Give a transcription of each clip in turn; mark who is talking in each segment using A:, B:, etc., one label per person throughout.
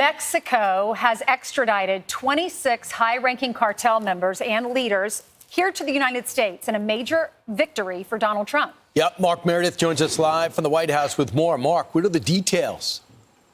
A: Mexico has extradited 26 high-ranking cartel members and leaders here to the United States in a major victory for Donald Trump.
B: Yep, Mark Meredith joins us live from the White House with more. Mark, what are the details?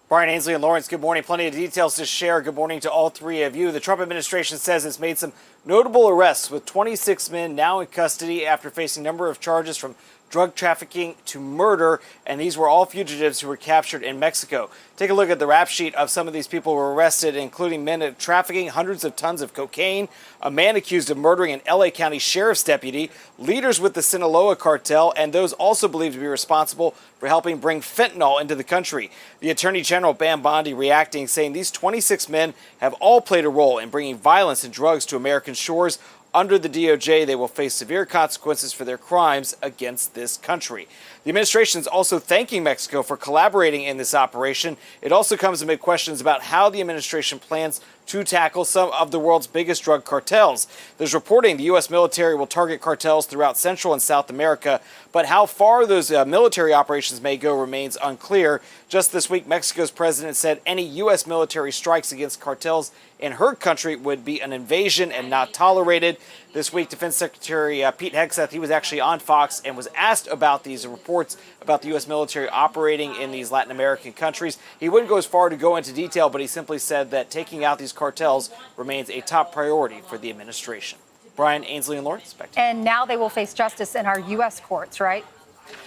C: Brian, Ainsley, and Lawrence, good morning. Plenty of details to share. Good morning to all three of you. The Trump administration says it's made some notable arrests, with 26 men now in custody after facing a number of charges from drug trafficking to murder, and these were all fugitives who were captured in Mexico. Take a look at the rap sheet of some of these people who were arrested, including men at trafficking hundreds of tons of cocaine, a man accused of murdering an LA County sheriff's deputy, leaders with the Sinaloa cartel, and those also believed to be responsible for helping bring fentanyl into the country. The Attorney General Pam Bondi reacting, saying these 26 men have all played a role in bringing violence and drugs to American shores. Under the DOJ, they will face severe consequences for their crimes against this country. The administration is also thanking Mexico for collaborating in this operation. It also comes amid questions about how the administration plans to tackle some of the world's biggest drug cartels. There's reporting the U.S. military will target cartels throughout Central and South America, but how far those military operations may go remains unclear. Just this week, Mexico's president said any U.S. military strikes against cartels in her country would be an invasion and not tolerated. This week, Defense Secretary Pete Hegseth, he was actually on Fox and was asked about these reports about the U.S. military operating in these Latin American countries. He wouldn't go as far to go into detail, but he simply said that taking out these cartels remains a top priority for the administration. Brian, Ainsley, and Lawrence, back to you.
A: And now they will face justice in our U.S. courts, right?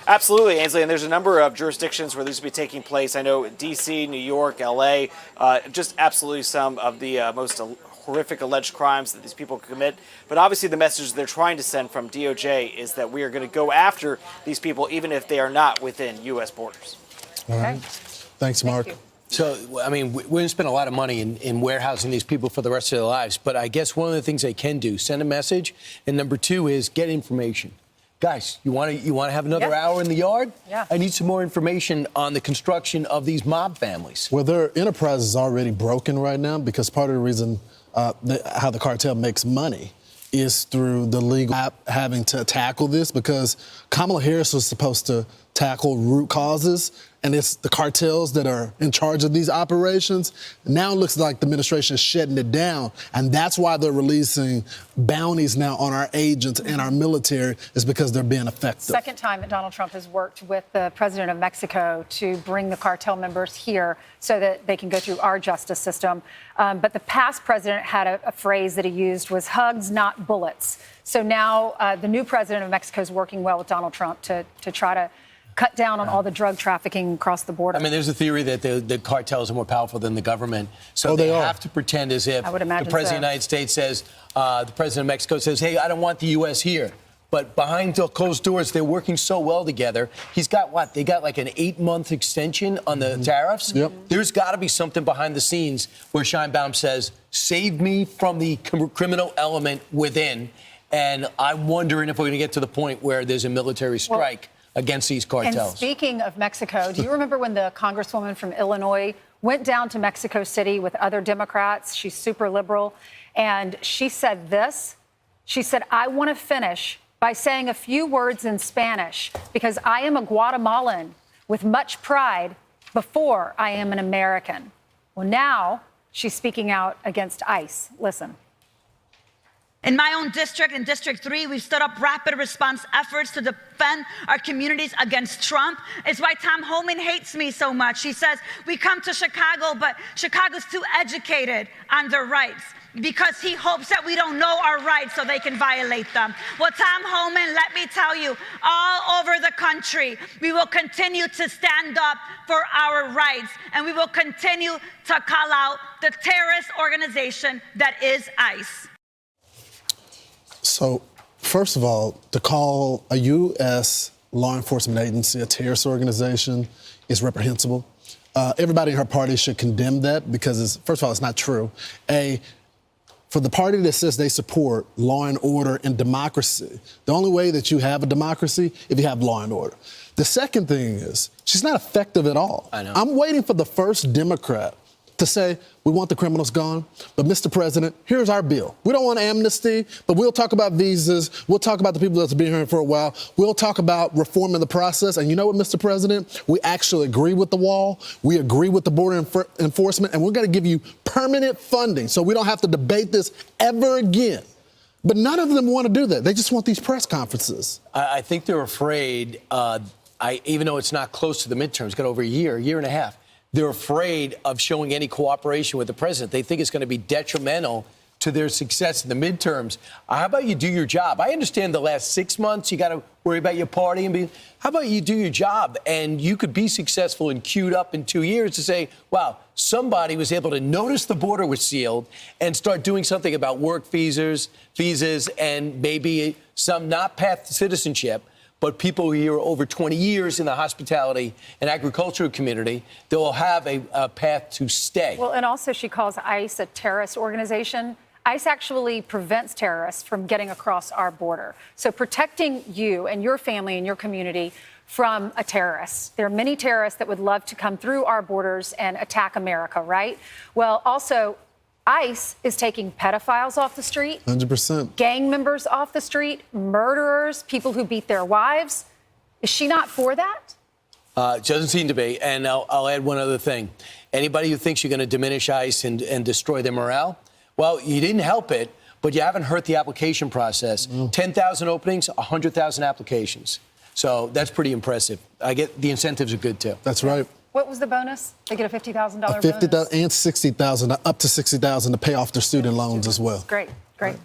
C: Absolutely, Ainsley, and there's a number of jurisdictions where these will be taking place. I know D.C., New York, L.A., just absolutely some of the most horrific alleged crimes that these people commit. But obviously the message they're trying to send from DOJ is that we are going to go after these people even if they are not within U.S. borders.
D: All right. Thanks, Mark.
A: Thank you.
B: So, I mean, we're going to spend a lot of money in warehousing these people for the rest of their lives. But I guess one of the things they can do, send a message. And number two is get information. Guys, you want to have another hour in the yard?
A: Yeah.
B: I need some more information on the construction of these mob families.
D: Well, their enterprise is already broken right now because part of the reason how the cartel makes money is through the legal app having to tackle this, because Kamala Harris was supposed to tackle root causes, and it's the cartels that are in charge of these operations. Now it looks like the administration is shutting it down, and that's why they're releasing bounties now on our agents and our military, is because they're being effective.
A: Second time that Donald Trump has worked with the president of Mexico to bring the cartel members here so that they can go through our justice system. But the past president had a phrase that he used was hugs, not bullets. So now the new president of Mexico is working well with Donald Trump to try to cut down on all the drug trafficking across the border.
B: I mean, there's a theory that the cartels are more powerful than the government. So they have to pretend as if the president of the United States says, the president of Mexico says, hey, I don't want the U.S. here. But behind closed doors, they're working so well together. He's got what? They got like an 8-month extension on the tariffs?
D: Yep.
B: There's got to be something behind the scenes where Scheinbaum says, save me from the criminal element within. And I'm wondering if we're going to get to the point where there's a military strike against these cartels.
A: And speaking of Mexico, do you remember when the congresswoman from Illinois went down to Mexico City with other Democrats? She's super liberal. And she said this. She said, I want to finish by saying a few words in Spanish because I am a Guatemalan with much pride before I am an American. Well, now she's speaking out against ICE. Listen.
E: In my own district, in District 3, we've stood up rapid response efforts to defend our communities against Trump. It's why Tom Homan hates me so much. He says, we come to Chicago, but Chicago's too educated on their rights because he hopes that we don't know our rights so they can violate them. Well, Tom Homan, let me tell you, all over the country, we will continue to stand up for our rights, and we will continue to call out the terrorist organization that is ICE.
D: So, first of all, to call a U.S. law enforcement agency a terrorist organization is reprehensible. Everybody in her party should condemn that because, first of all, it's not true. For the party that says they support law and order and democracy, the only way that you have a democracy if you have law and order. The second thing is she's not effective at all.
B: I know.
D: I'm waiting for the first Democrat to say, we want the criminals gone, but Mr. President, here's our bill. We don't want amnesty, but we'll talk about visas. We'll talk about the people that's been here for a while. We'll talk about reforming the process. And you know what, Mr. President? We actually agree with the wall. We agree with the border enforcement, and we're going to give you permanent funding so we don't have to debate this ever again. But none of them want to do that. They just want these press conferences.
B: I think they're afraid, even though it's not close to the midterms, got over a year and a half, they're afraid of showing any cooperation with the president. They think it's going to be detrimental to their success in the midterms. How about you do your job? I understand the last 6 months, you got to worry about your party. How about you do your job and you could be successful and queued up in 2 years to say, wow, somebody was able to notice the border was sealed and start doing something about work visas, and maybe some not path to citizenship, but people here over 20 years in the hospitality and agricultural community, they will have a path to stay.
A: Well, and also she calls ICE a terrorist organization. ICE actually prevents terrorists from getting across our border. So protecting you and your family and your community from a terrorist. There are many terrorists that would love to come through our borders and attack America, right? Well, also, ICE is taking pedophiles off the street,
D: 100%.
A: Gang members off the street, murderers, people who beat their wives. Is she not for that?
B: Doesn't seem to be. And I'll add one other thing. Anybody who thinks you're going to diminish ICE and destroy their morale, well, you didn't help it, but you haven't hurt the application process. 10,000 openings, 100,000 applications. So that's pretty impressive. I get the incentives are good, too.
D: That's right.
A: What was the bonus? They get a $50,000 bonus?
D: $50,000 and $60,000, up to $60,000 to pay off their student loans as well.
A: Great, great.